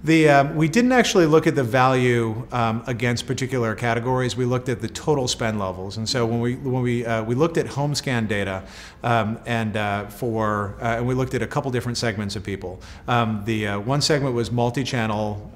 We didn't actually look at the value against particular categories. We looked at the total spend levels, and so when we looked at home scan data, and we looked at a couple different segments of people. The one segment was multi-channel,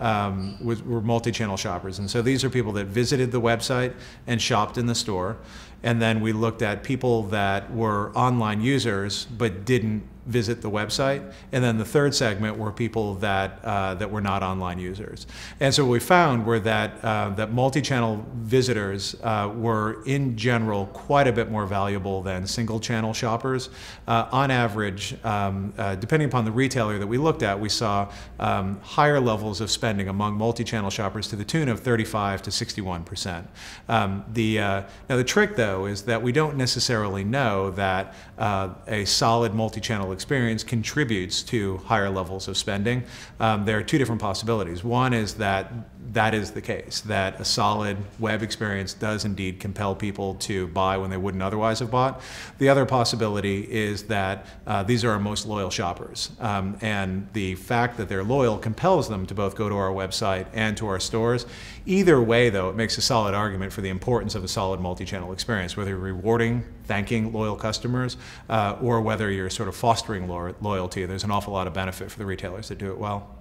were multi-channel shoppers, and so these are people that visited the website and shopped in the store. And then we looked at people that were online users but didn't visit the website. And then the third segment were people that were not online users. And so what we found were that multi-channel visitors were in general quite a bit more valuable than single-channel shoppers. On average, depending upon the retailer that we looked at, we saw higher levels of spending among multi-channel shoppers to the tune of 35 to 61%. Now the trick though is that we don't necessarily know that a solid multi-channel experience contributes to higher levels of spending. There are two different possibilities. One is that is the case, that a solid web experience does indeed compel people to buy when they wouldn't otherwise have bought. The other possibility is that these are our most loyal shoppers, and the fact that they're loyal compels them to both go to our website and to our stores. Either way though, it makes a solid argument for the importance of a solid multi-channel experience, whether you're rewarding, thanking loyal customers, or whether you're sort of fostering loyalty. There's an awful lot of benefit for the retailers that do it well.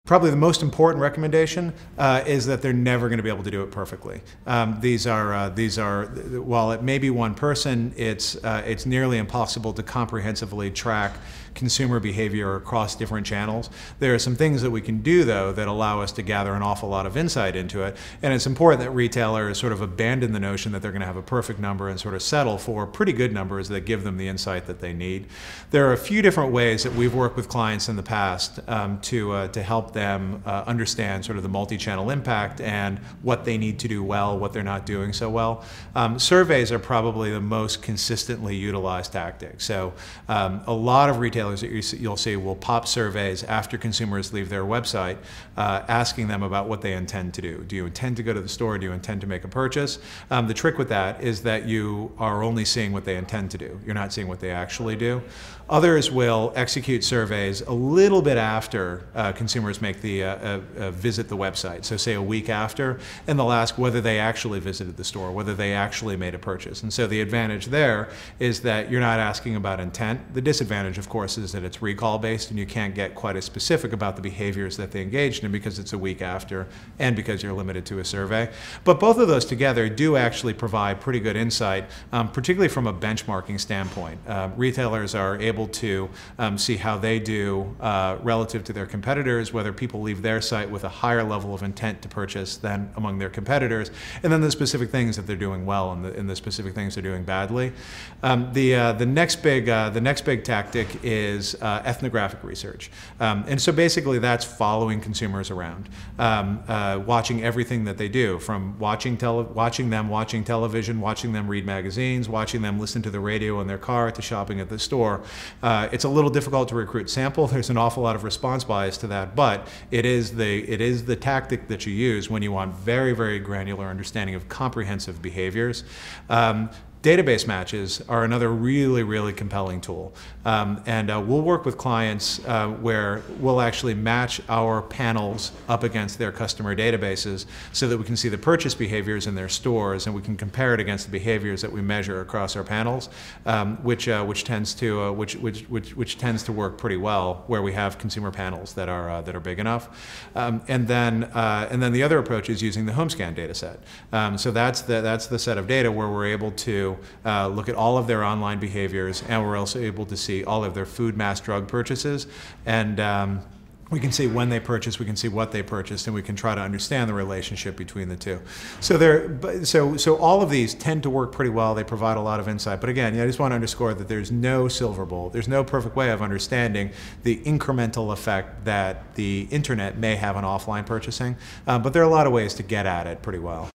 Probably the most important recommendation is that they're never going to be able to do it perfectly. While it may be one person, it's nearly impossible to comprehensively track consumer behavior across different channels. There are some things that we can do though that allow us to gather an awful lot of insight into it, and it's important that retailers sort of abandon the notion that they're going to have a perfect number and sort of settle for pretty good numbers that give them the insight that they need. There are a few different ways that we've worked with clients in the past to help them understand sort of the multi-channel impact and what they need to do well, what they're not doing so well. Surveys are probably the most consistently utilized tactic. So a lot of retailers that you'll see will pop surveys after consumers leave their website, asking them about what they intend to do. Do you intend to go to the store? Do you intend to make a purchase? The trick with that is that you are only seeing what they intend to do. You're not seeing what they actually do. Others will execute surveys a little bit after consumers make the visit the website. So say a week after, and they'll ask whether they actually visited the store, whether they actually made a purchase. And so the advantage there is that you're not asking about intent. The disadvantage, of course, is that it's recall based and you can't get quite as specific about the behaviors that they engaged in because it's a week after and because you're limited to a survey. But both of those together do actually provide pretty good insight, particularly from a benchmarking standpoint. Retailers are able to see how they do relative to their competitors, whether people leave their site with a higher level of intent to purchase than among their competitors, and then the specific things that they're doing well and the specific things they're doing badly. The next big tactic is ethnographic research. And so basically that's following consumers around, watching everything that they do, from watching them watching television, watching them read magazines, watching them listen to the radio in their car, to shopping at the store. It's a little difficult to recruit sample. There's an awful lot of response bias to that, but it is the tactic that you use when you want very, very granular understanding of comprehensive behaviors. Database matches are another really, really compelling tool. We'll work with clients where we'll actually match our panels up against their customer databases so that we can see the purchase behaviors in their stores, and we can compare it against the behaviors that we measure across our panels, which tends to work pretty well where we have consumer panels that are big enough. And then the other approach is using the home scan data set. So that's the set of data where we're able to look at all of their online behaviors, and we're also able to see all of their food, mass, drug purchases, and we can see when they purchased, we can see what they purchased, and we can try to understand the relationship between the two. So all of these tend to work pretty well. They provide a lot of insight. But again, I just want to underscore that there's no silver bullet. There's no perfect way of understanding the incremental effect that the internet may have on offline purchasing. But there are a lot of ways to get at it pretty well.